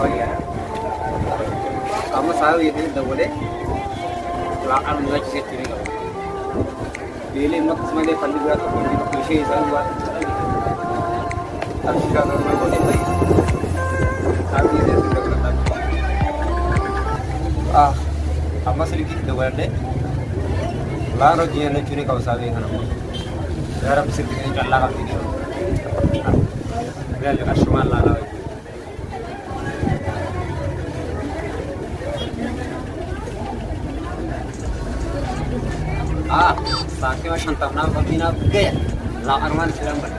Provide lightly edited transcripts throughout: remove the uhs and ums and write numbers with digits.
ya. Kamu selalu ini udah boleh. Lakan mulai sih ini kamu. Dili mak semuanya pandai buat bisa saya buat. Tapi kalau mau boleh baik. Tapi dia sudah berkata. Amma sedikit udah boleh. Lalu dia nak curi kau sahaja kan. Darah sedikit ini kalau kau ini. Dia juga cuma lalu. Saatnya macam tanah begini gaya. Lakarman silam ber.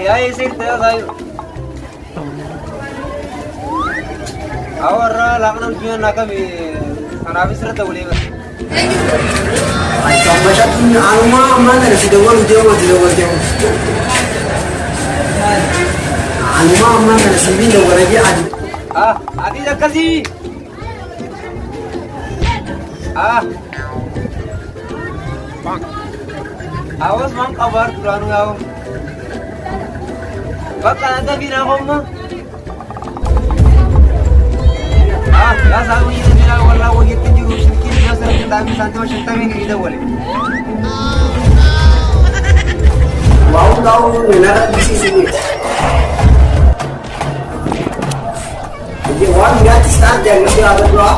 Ya isi itu saya. Awal lakukan ujian nak kami kanabis rata boleh. Macam alma mana nasi dawar ujian macam. Alma mana nasi bin dawar aja adi. Adi dah kasih. Awas mang kabar kurang kau. Bakal ada bina koma. Ya sahaja ini bina wala wajib tunjuk sedikit masa kita ambil santai macam tapi kita boleh. Mau tahu mana di sini? Jadi orang gratis tak jangan mesti ada dua.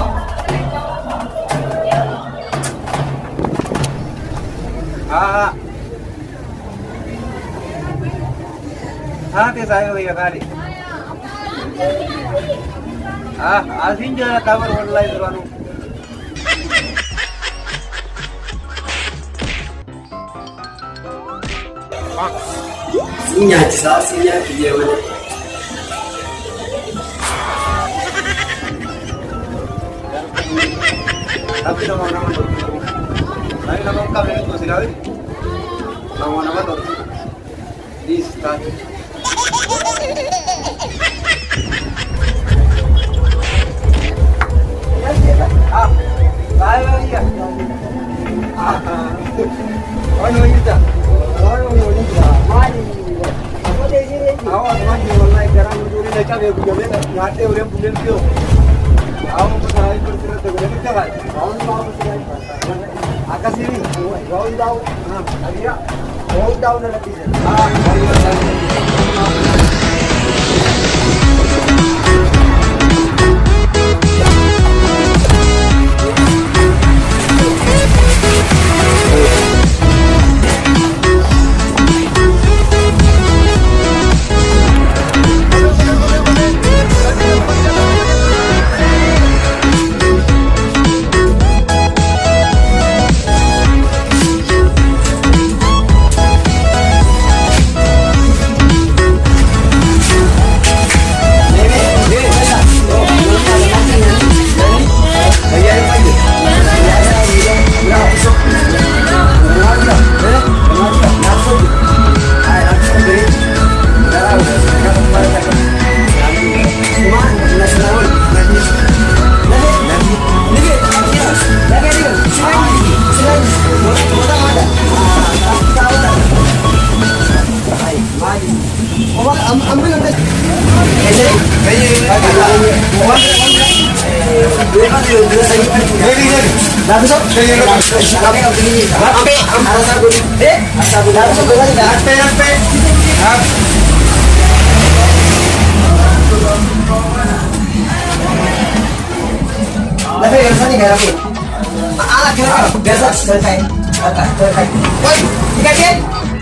Hati saya ya kali. Asin jangan kabar online terlalu. Sinya cisa sinya dia mana? Tapi nama tu. Lain nama kami itu silai. Nama tu. Di start. Saya ya. Mana kita? Awak maju online sekarang mencuri leca dia boleh ngate orang boleh tu. Awak pasal itu terus boleh kita kan? Akas ini, round down. Ada round down nanti.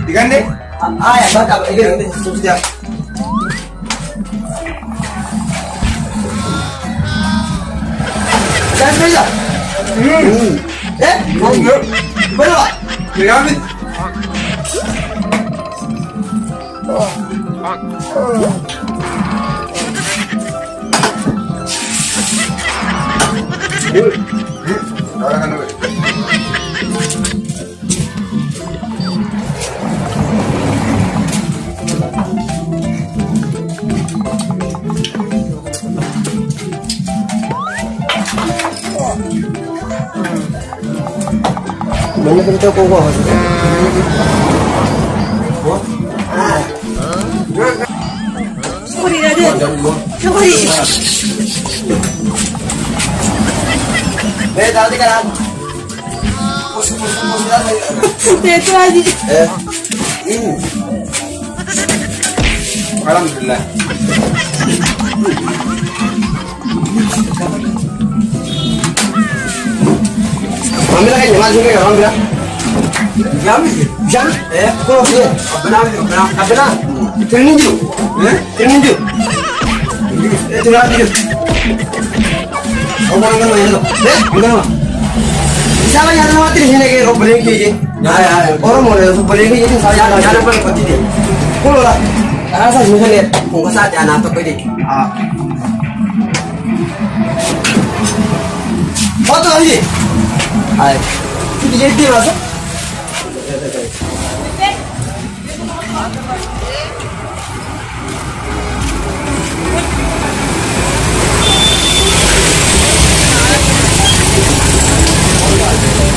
Digande? Ya, baca. Ini sudah. Dan bisa. Berapa? Piramid. Ahora kan nabe. Banyak kita kok. Sorry, Raden. Sorry. Tadi kan. Pus Itu aja. Alhamdulillah. Ambil kan jangan juga orang bilang. Jam? Kau dia. Abena. Terninju. Terninju. Itu lagi. Kau orang mana itu? Mana? Siapa yang ada mati di sini ke opening kiri? Orang mana itu opening kiri itu saya ada jalan pun pasti dia. Kau lah. Karena saya sudah lihat, kau saat anak tu pergi. Foto lagi. Hai. Itu jadi masa?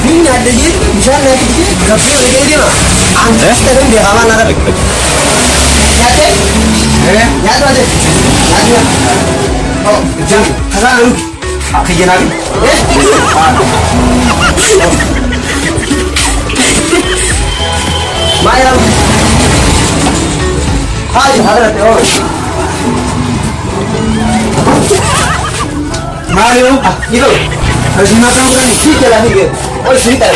Ini ada je, bisa lagi je. Tapi lagi dia mah. Anjir, sekarang dia kawan ada. Nyate? Nyate aja. Nyate. Oh, jangan. Kasar lu. Aku jenari. Mayam. Hai, hadrat oh. Mario, itu. Harus makan berani sih jalan ini. Oh, sih tak.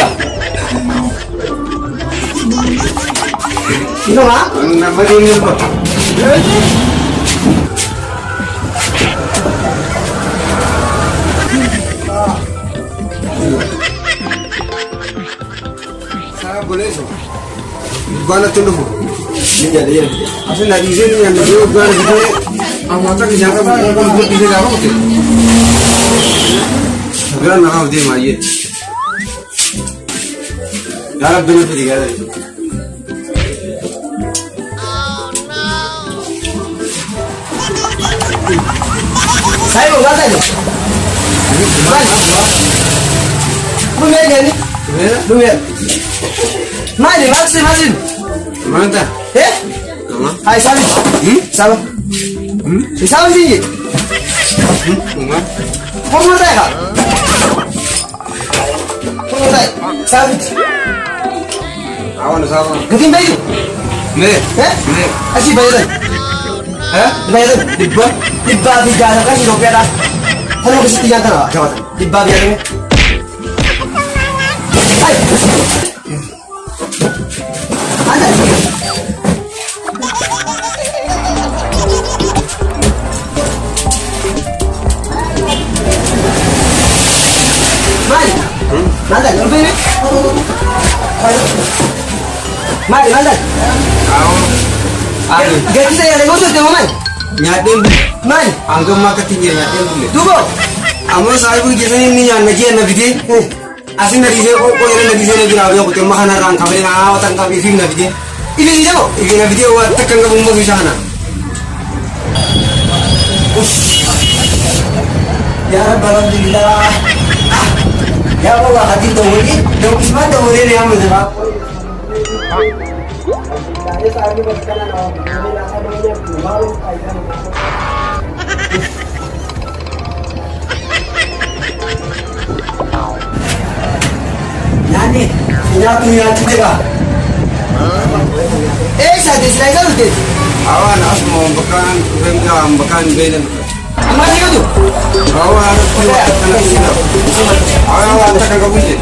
Ini mah? Nama dia ni apa? Saya boleh so. Gua nak tunggu. Ini jadi. Asal nak izin yang dia gua gitu. Amata ke jaga gua izin dah okey. Segera nak dia mai. Darab dulu tu diga. Saya mau kata ni. Bukan ni. Bukan. Mari, masih. Mana? Nama? Hai, sabi. Sabi. Sabi sini. Nama? Kau mau tak? Kau mau tak? Sabi. Awan sama. Ketin bayu. Ne. Ne. Asyik bayu dah. Bayu dah. Dibba di jalan kan hidup ada. Kalau kita tiga tanah, jawab. Dibba dia ni. Hai. Ada. Mari. Mana? Lebih ni. Mari, mana? Aduh. Gaji saya ada ngusut tengok man. Nyaden. Man. Anggap makan tinggi nyaden dulu. Tunggu. Amo sahibu kisah ini yang najian nabi dia. Asin nabi dia ko yang nabi dia nabi rawi aku tembak hana rang kawin awatan kawin film nabi dia. Ini dia mo. Ini nabi dia awat tekan ke bumbu kisah hana. Ya Rabb alhamdulillah. Ya Allah hati tawuli. Dong isma tawuli ni amu dah. Nani, ina tu yang kita. Saya selesai dah. Awan asmo bekan remga bekan belen. Amani itu. Awan awan tekan ke bumbu.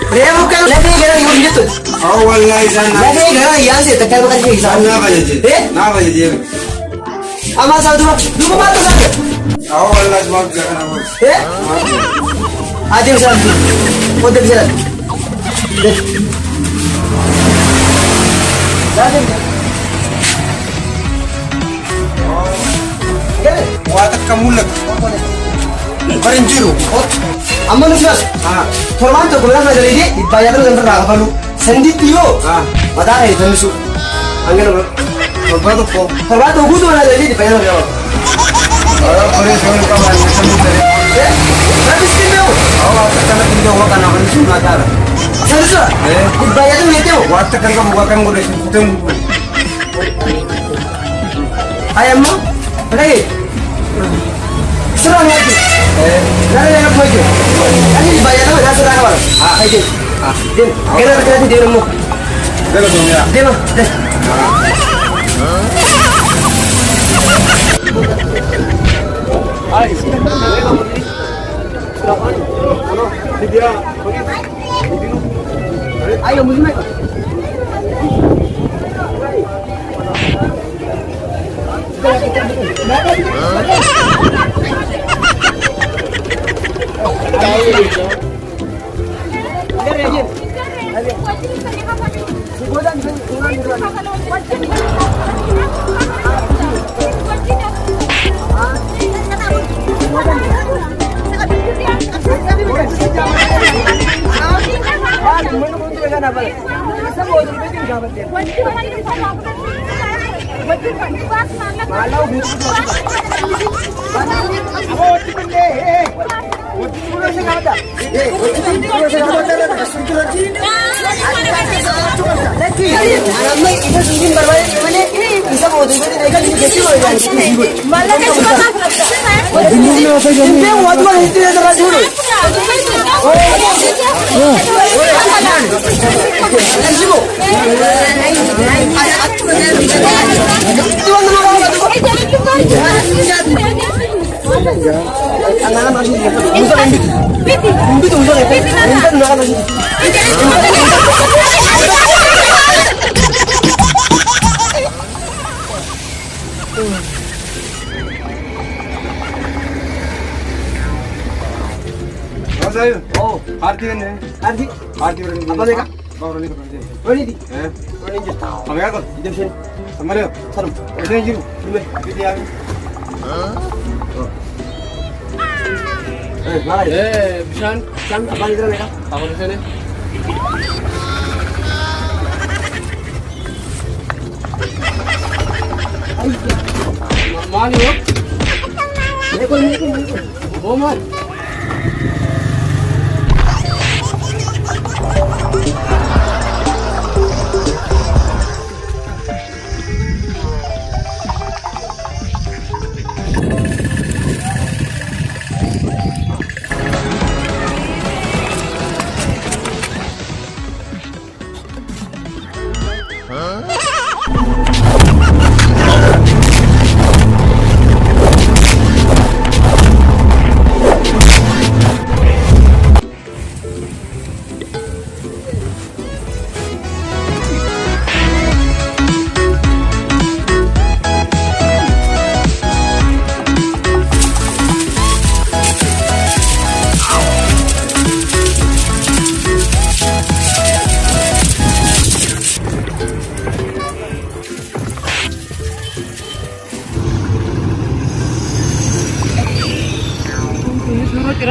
Dia bukan lagi gara yang gitu. Awal lagi sana. Lagi gara yang sih tekan bukan sih. Sana apa jadi? Apa jadi? Ama satu dua mata saja. Awal lagi maaf jangan awal. Ada usaha. Mau bisa. Deh. Waa takka mul'atu. Bari hin jiru. Amma nusras. Torbaan tokko lafa dalaydee dhibbaa yaaduu dandarraa kafalu. Sanditti yoo mataa ta'e tannisu. Hangana Torbaa tokko. torbaan tokko guutuu mana dalaydee dhibbaa yaaduu dandarraa. Qoree soon qabaa inni samii ta'e. Rabbisti meewu. Waa takka natti hin ta'u kana kan sun mataara. Sandisura. Dhibbaa yaaduu meeteewu. Waa takka qabu waa kan godhe kutan gubu. Ayammo. Lagi. Serang lagi. Nara yang apa itu? Ini dibayar apa? Nasi serang apa? Ayo. Din. Kenapa kita di rumah? Gala dong ya. Din. Din. Ayo muslim. Masa yun? Oh, Arti kan ya? arti. Arti berani. Apa mereka? Bawa berani berani. Ini di. Berani je. Kami apa? Jam sini. Sama dia. Salam. Berani jiru. Dulu. Jadi ya. Mana ya? Bishan. Jam apa itu mereka? Apa di sini? Mali wo? Mereka. Oh mal.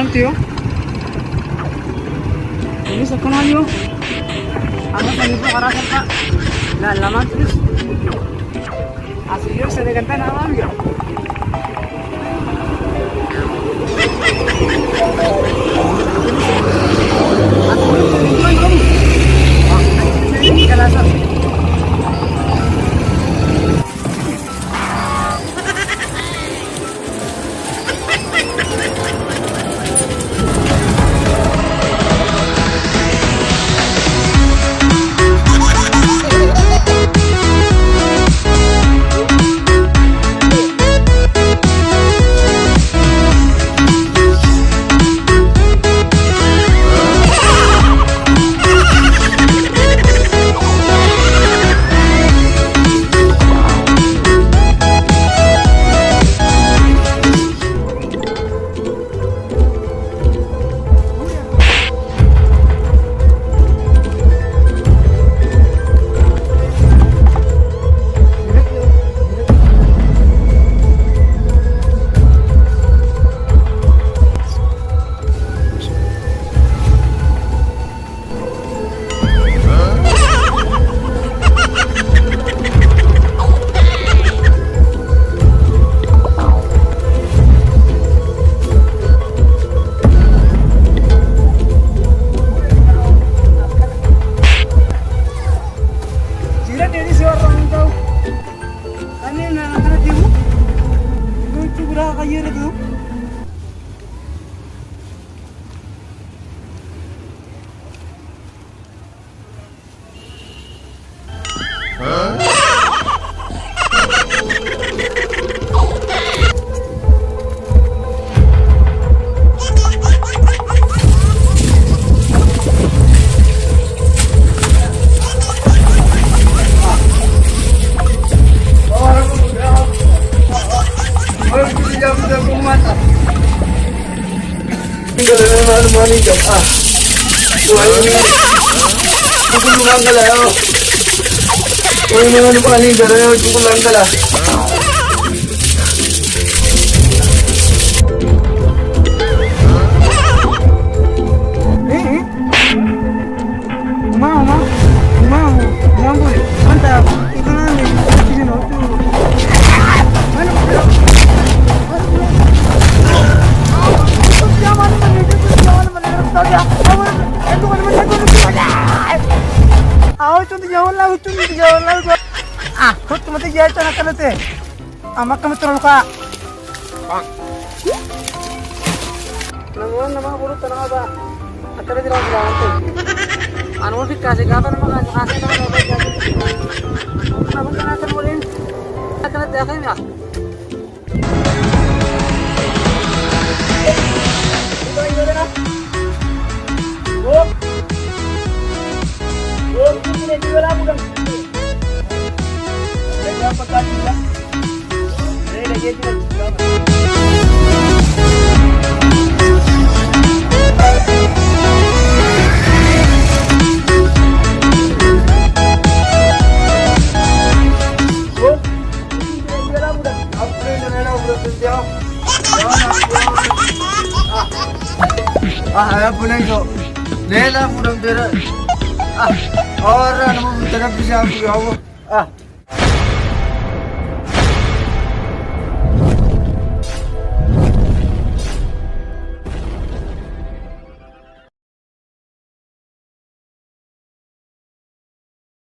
Tiyo. Ini sekolah yo. Ano sa libro karasan pa? Lalaman terus. Asli yo sa degan na alam yo. Amak kami terlalu kak. Nama buru tanah apa? Acara di dalam lantai. Anu sih kasih kapan nama kasih nama apa kasih. Nama kan akan boleh. Akan ada kan ya? Itu aja dah. Ini juga lah bukan. Ada apa tadi lah? Ayo pulang kok. Lela pulang dera. Orang mau terap bisa aku.